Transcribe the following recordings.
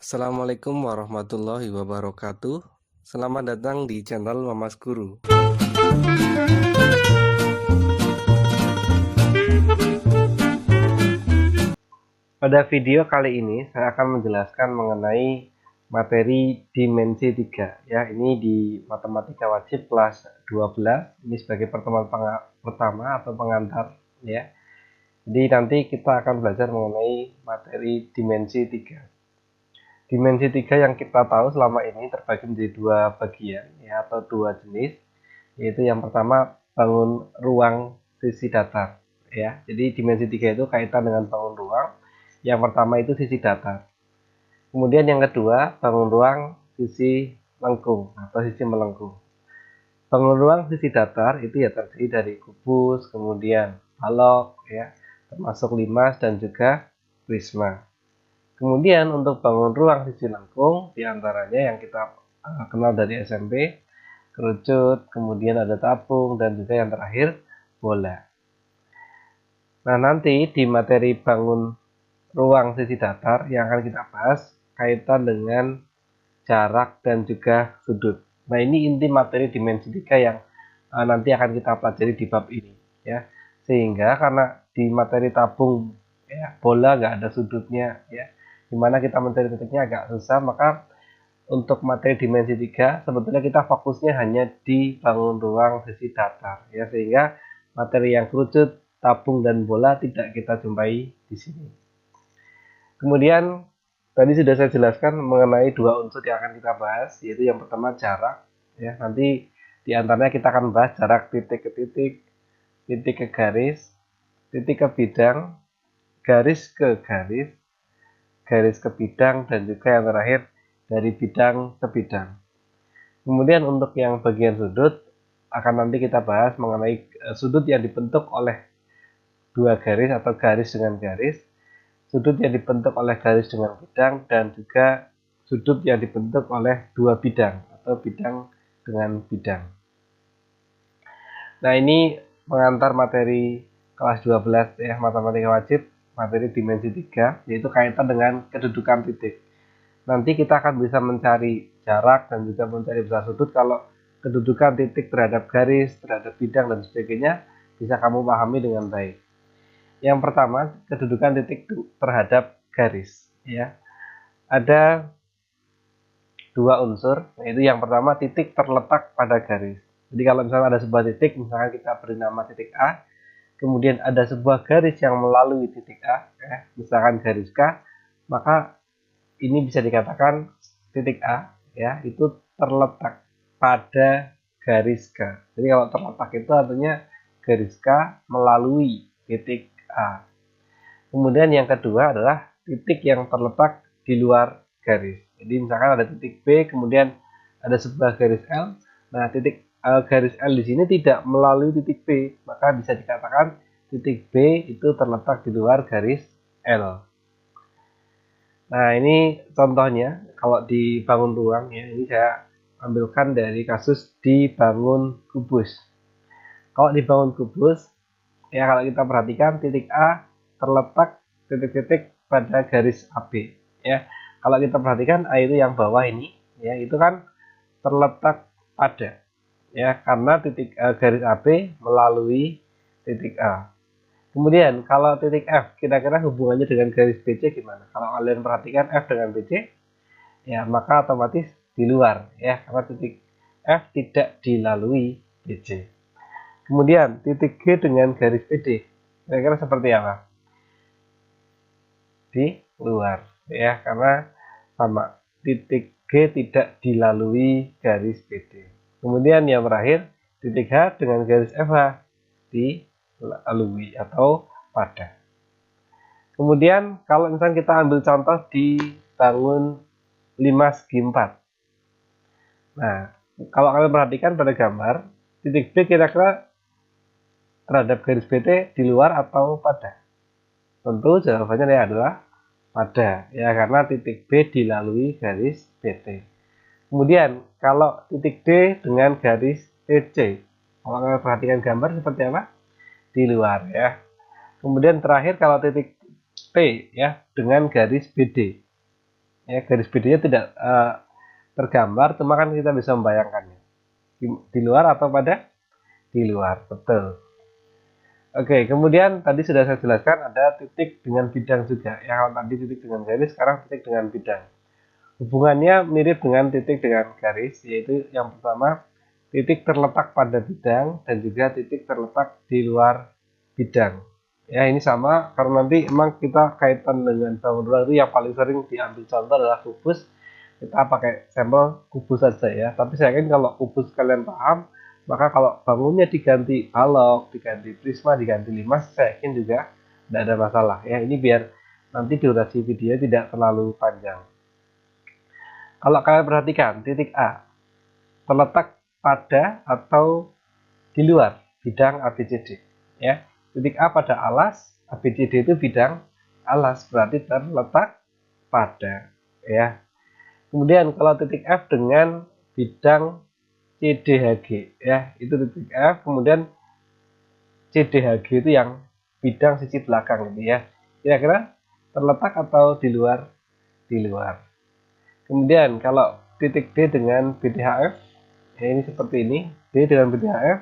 Assalamualaikum warahmatullahi wabarakatuh. Selamat datang di channel Mamas Guru. Pada video kali ini saya akan menjelaskan mengenai materi dimensi 3 ya. Ini di matematika wajib kelas 12. Ini sebagai pertemuan pertama atau pengantar ya. Jadi nanti kita akan belajar mengenai materi dimensi 3. Dimensi 3 yang kita tahu selama ini terbagi menjadi dua bagian ya, atau dua jenis, yaitu yang pertama bangun ruang sisi datar ya. Jadi dimensi 3 itu kaitan dengan bangun ruang. Yang pertama itu sisi datar. Kemudian yang kedua bangun ruang sisi lengkung atau sisi melengkung. Bangun ruang sisi datar itu ya terdiri dari kubus, kemudian balok ya, termasuk limas dan juga prisma. Kemudian untuk bangun ruang sisi lengkung diantaranya yang kita kenal dari SMP, kerucut, kemudian ada tabung, dan juga yang terakhir bola. Nah, nanti di materi bangun ruang sisi datar yang akan kita bahas kaitan dengan jarak dan juga sudut. Nah, ini inti materi dimensi 3 yang nanti akan kita pelajari di bab ini ya. Sehingga karena di materi tabung ya, bola nggak ada sudutnya ya, dimana kita mencari titiknya agak susah, maka untuk materi dimensi 3 sebetulnya kita fokusnya hanya di bangun ruang sisi datar ya, sehingga materi yang kerucut, tabung, dan bola tidak kita jumpai di sini. Kemudian tadi sudah saya jelaskan mengenai dua unsur yang akan kita bahas, yaitu yang pertama jarak ya. Nanti di antaranya kita akan bahas jarak titik ke titik, titik ke garis, titik ke bidang, garis ke garis, garis ke bidang, dan juga yang terakhir dari bidang ke bidang. Kemudian untuk yang bagian sudut akan nanti kita bahas mengenai sudut yang dibentuk oleh dua garis atau garis dengan garis, sudut yang dibentuk oleh garis dengan bidang, dan juga sudut yang dibentuk oleh dua bidang atau bidang dengan bidang. Nah, ini pengantar materi kelas 12 ya, matematika wajib, materi dimensi 3, yaitu kaitan dengan kedudukan titik. Nanti kita akan bisa mencari jarak dan juga mencari besar sudut kalau kedudukan titik terhadap garis, terhadap bidang, dan sebagainya bisa kamu pahami dengan baik. Yang pertama, kedudukan titik terhadap garis ya. Ada dua unsur, yaitu yang pertama titik terletak pada garis. Jadi kalau misalnya ada sebuah titik, misalnya kita beri nama titik A, kemudian ada sebuah garis yang melalui titik A ya, misalkan garis K, maka ini bisa dikatakan titik A ya, itu terletak pada garis K. Jadi kalau terletak itu artinya garis K melalui titik A. Kemudian yang kedua adalah titik yang terletak di luar garis. Jadi misalkan ada titik B, kemudian ada sebuah garis L. Nah, titik garis L di sini tidak melalui titik B, maka bisa dikatakan titik B itu terletak di luar garis L. Nah, ini contohnya kalau dibangun ruang ya. Ini saya ambilkan dari kasus dibangun kubus. Kalau dibangun kubus ya, kalau kita perhatikan titik A terletak titik-titik pada garis AB ya. Kalau kita perhatikan A itu yang bawah ini ya, itu kan terletak pada ya, karena titik garis AB melalui titik A. Kemudian kalau titik F kira-kira hubungannya dengan garis BC gimana? Kalau kalian perhatikan F dengan BC ya, maka otomatis di luar ya, karena titik F tidak dilalui BC. Kemudian titik G dengan garis BD kira-kira seperti apa? Di luar ya, karena sama, titik G tidak dilalui garis BD. Kemudian yang terakhir titik H dengan garis FH dilalui atau pada. Kemudian kalau misalnya kita ambil contoh di bangun 5 segi 4. Nah, kalau kalian perhatikan pada gambar, titik B kira-kira terhadap garis BD di luar atau pada? Tentu jawabannya adalah pada ya, karena titik B dilalui garis BT. Kemudian kalau titik D dengan garis TC, kalau kalian perhatikan gambar seperti apa? Di luar ya. Kemudian terakhir kalau titik P ya dengan garis BD. Ya, garis BD-nya tidak tergambar, cuma kan kita bisa membayangkannya. Di luar atau pada di luar, betul. Oke, kemudian tadi sudah saya jelaskan ada titik dengan bidang juga. Yang tadi titik dengan garis, sekarang titik dengan bidang. Hubungannya mirip dengan titik dengan garis, yaitu yang pertama titik terletak pada bidang dan juga titik terletak di luar bidang. Ya, ini sama karena nanti emang kita kaitan dengan bangun rumah itu yang paling sering diambil contoh adalah kubus. Kita pakai sampel kubus saja ya. Tapi saya yakin kalau kubus kalian paham, maka kalau bangunnya diganti balok, diganti prisma, diganti limas, saya yakin juga tidak ada masalah ya. Ini biar nanti durasi video tidak terlalu panjang. Kalau kalian perhatikan, titik A terletak pada atau di luar bidang ABCD. Ya, titik A pada alas, ABCD itu bidang alas, berarti terletak pada. Ya. Kemudian kalau titik F dengan bidang CDHG, ya itu titik F. Kemudian CDHG itu yang bidang sisi belakang ini ya. Kira-kira terletak atau di luar? Di luar. Kemudian kalau titik D dengan BDHF, ya ini seperti ini. D dengan BDHF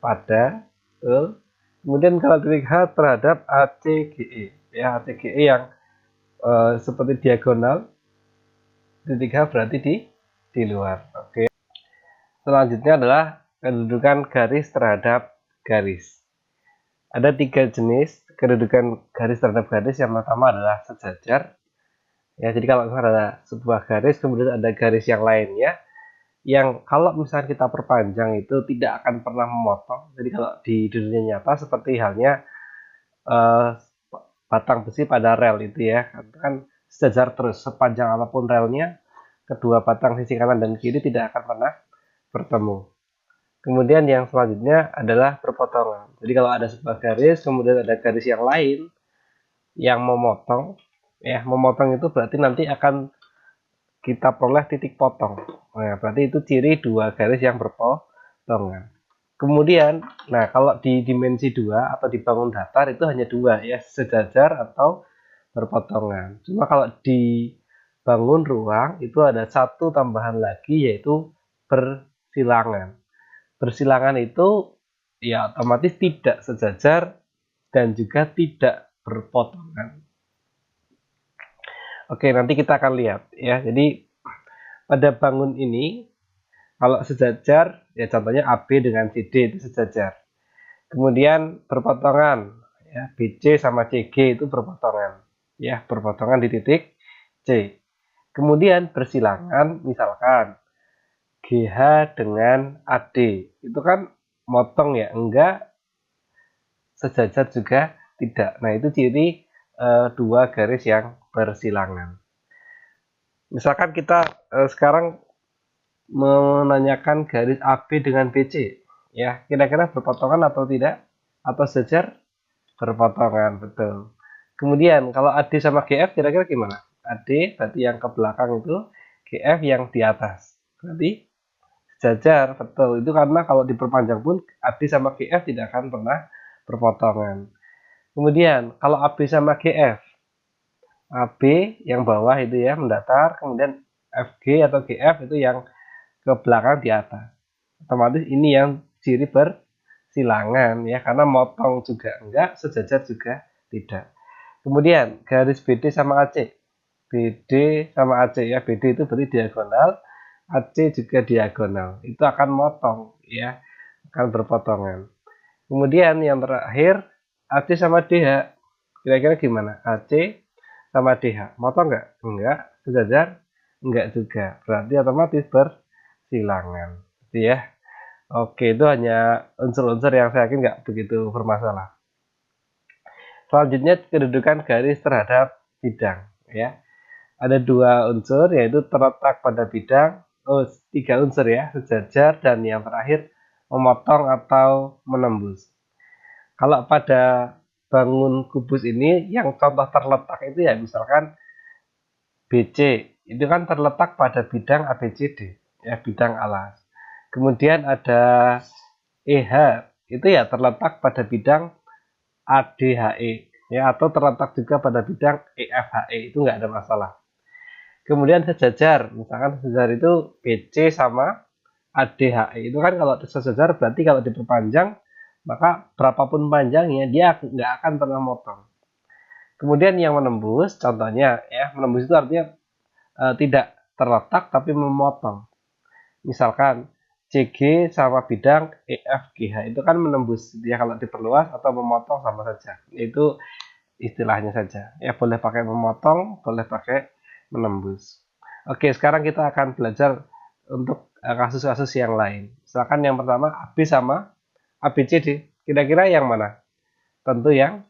pada, betul. Kemudian kalau titik H terhadap ACGE, ya ACGE yang seperti diagonal, titik H berarti di luar. Oke. Selanjutnya adalah kedudukan garis terhadap garis. Ada 3 jenis kedudukan garis terhadap garis. Yang pertama adalah sejajar. Ya, jadi kalau ada sebuah garis, kemudian ada garis yang lainnya, yang kalau misalnya kita perpanjang itu tidak akan pernah memotong. Jadi kalau di dunia nyata seperti halnya batang besi pada rel itu ya, kan sejajar terus sepanjang apapun relnya, kedua batang sisi kanan dan kiri tidak akan pernah bertemu. Kemudian yang selanjutnya adalah perpotongan. Jadi kalau ada sebuah garis, kemudian ada garis yang lain yang memotong, ya memotong itu berarti nanti akan kita peroleh titik potong. Nah, berarti itu ciri dua garis yang berpotongan. Kemudian, nah kalau di dimensi 2 atau di bangun datar itu hanya dua ya, sejajar atau berpotongan. Cuma kalau di bangun ruang itu ada satu tambahan lagi yaitu bersilangan. Bersilangan itu ya otomatis tidak sejajar dan juga tidak berpotongan. Oke, nanti kita akan lihat ya. Jadi pada bangun ini kalau sejajar ya contohnya AB dengan CD itu sejajar. Kemudian berpotongan ya BC sama CG itu berpotongan. Ya, berpotongan di titik C. Kemudian bersilangan misalkan GH dengan AD. Itu kan motong ya, enggak sejajar juga tidak. Nah, itu ciri dua garis yang bersilangan. Misalkan kita sekarang menanyakan garis AB dengan BC, ya kira-kira berpotongan atau tidak? Atau sejajar? Berpotongan, betul. Kemudian kalau AD sama GF kira-kira gimana? AD berarti yang ke belakang itu, GF yang di atas. Berarti sejajar, betul. Itu karena kalau diperpanjang pun AD sama GF tidak akan pernah berpotongan. Kemudian kalau AB sama GF, AB yang bawah itu ya mendatar, kemudian FG atau GF itu yang ke belakang di atas. Otomatis ini yang ciri bersilangan ya, karena motong juga enggak, sejajar juga tidak. Kemudian garis BD sama AC. BD sama AC ya, BD itu berarti diagonal, AC juga diagonal. Itu akan motong ya, akan berpotongan. Kemudian yang terakhir AC sama DH. Kira-kira gimana? AC sama DH. Motong enggak? Enggak. Sejajar? Enggak juga. Berarti otomatis bersilangan. Gitu ya. Oke, itu hanya unsur-unsur yang saya yakin nggak begitu bermasalah. Selanjutnya kedudukan garis terhadap bidang. Ya, ada dua unsur yaitu terletak pada bidang. Oh, tiga unsur ya, sejajar dan yang terakhir memotong atau menembus. Kalau pada bangun kubus ini yang contoh terletak itu ya misalkan BC itu kan terletak pada bidang ABCD ya, bidang alas. Kemudian ada EH itu ya terletak pada bidang ADHE ya, atau terletak juga pada bidang EFHE, itu nggak ada masalah. Kemudian sejajar, misalkan sejajar itu BC sama ADHE. Itu kan kalau sejajar berarti kalau diperpanjang, maka berapapun panjangnya dia nggak akan pernah motong. Kemudian yang menembus, contohnya ya, menembus itu artinya tidak terletak tapi memotong. Misalkan CG sama bidang EFGH itu kan menembus, dia kalau diperluas atau memotong sama saja. Itu istilahnya saja. Ya boleh pakai memotong, boleh pakai menembus. Oke, sekarang kita akan belajar untuk kasus-kasus yang lain. Misalkan yang pertama AB sama ABCD. Kira-kira yang mana? Tentu yang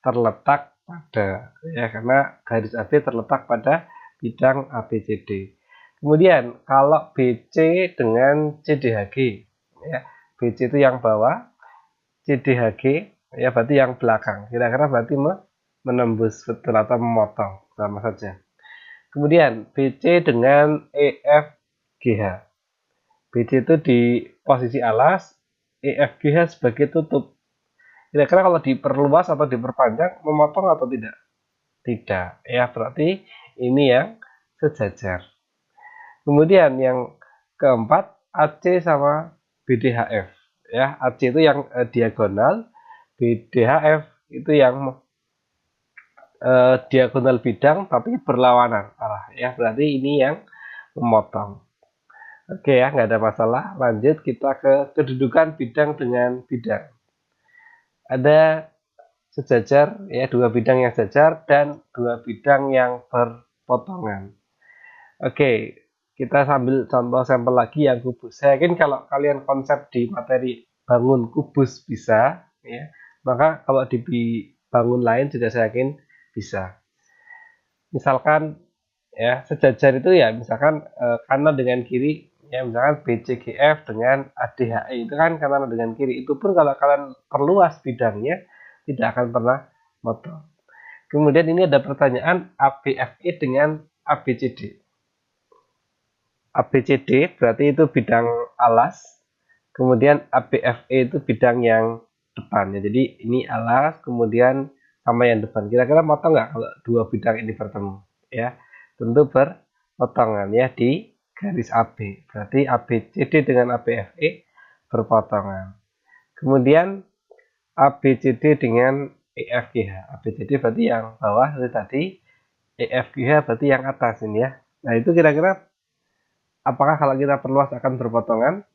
terletak pada, ya karena garis AB terletak pada bidang ABCD. Kemudian kalau BC dengan CDHG, ya BC itu yang bawah, CDHG ya berarti yang belakang. Kira-kira berarti menembus betul atau memotong, sama saja. Kemudian BC dengan EFGH. BC itu di posisi alas, EFGH sebagai tutup. Kira-kira kalau diperluas atau diperpanjang, memotong atau tidak? Tidak. Ya, berarti ini yang sejajar. Kemudian yang keempat, AC sama BDHF. Ya, AC itu yang diagonal, BDHF itu yang diagonal bidang tapi berlawanan arah. Ya, berarti ini yang memotong. Oke ya, nggak ada masalah. Lanjut kita ke kedudukan bidang dengan bidang. Ada sejajar, ya dua bidang yang sejajar dan dua bidang yang berpotongan. Oke, kita sambil contoh sampel lagi yang kubus. Saya yakin kalau kalian konsep di materi bangun kubus bisa, ya, maka kalau di bangun lain juga saya yakin bisa. Misalkan ya sejajar itu ya misalkan kanan dengan kiri, ya misalkan BCGF dengan ADHE itu kan kanan dengan kiri. Itu pun kalau kalian perluas bidangnya tidak akan pernah motong. Kemudian ini ada pertanyaan ABFE dengan ABCD. ABCD berarti itu bidang alas, kemudian ABFE itu bidang yang depan ya. Jadi ini alas, kemudian sama yang depan. Kira-kira motong nggak kalau dua bidang ini bertemu? Ya, tentu berpotongan ya di garis AB. Berarti ABCD dengan ABFE berpotongan. Kemudian ABCD dengan EFGH. ABCD berarti yang bawah itu tadi, EFGH berarti yang atas ini ya. Nah itu kira-kira apakah kalau kita perluas akan berpotongan?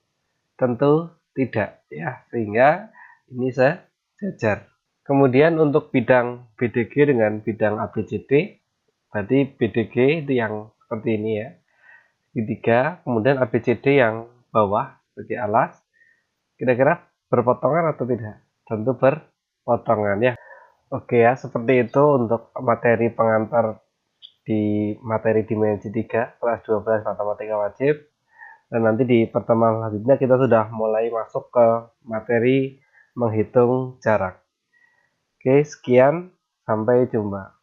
Tentu tidak ya, sehingga ini sejajar. Kemudian untuk bidang BDG dengan bidang ABCD, berarti BDG itu yang seperti ini ya, segitiga, kemudian ABCD yang bawah sebagai alas, kira-kira berpotongan atau tidak? Tentu berpotongan ya. Oke ya, seperti itu untuk materi pengantar di materi dimensi 3 kelas 12 matematika wajib. Dan nanti di pertemuan selanjutnya kita sudah mulai masuk ke materi menghitung jarak. Oke, sekian, sampai jumpa.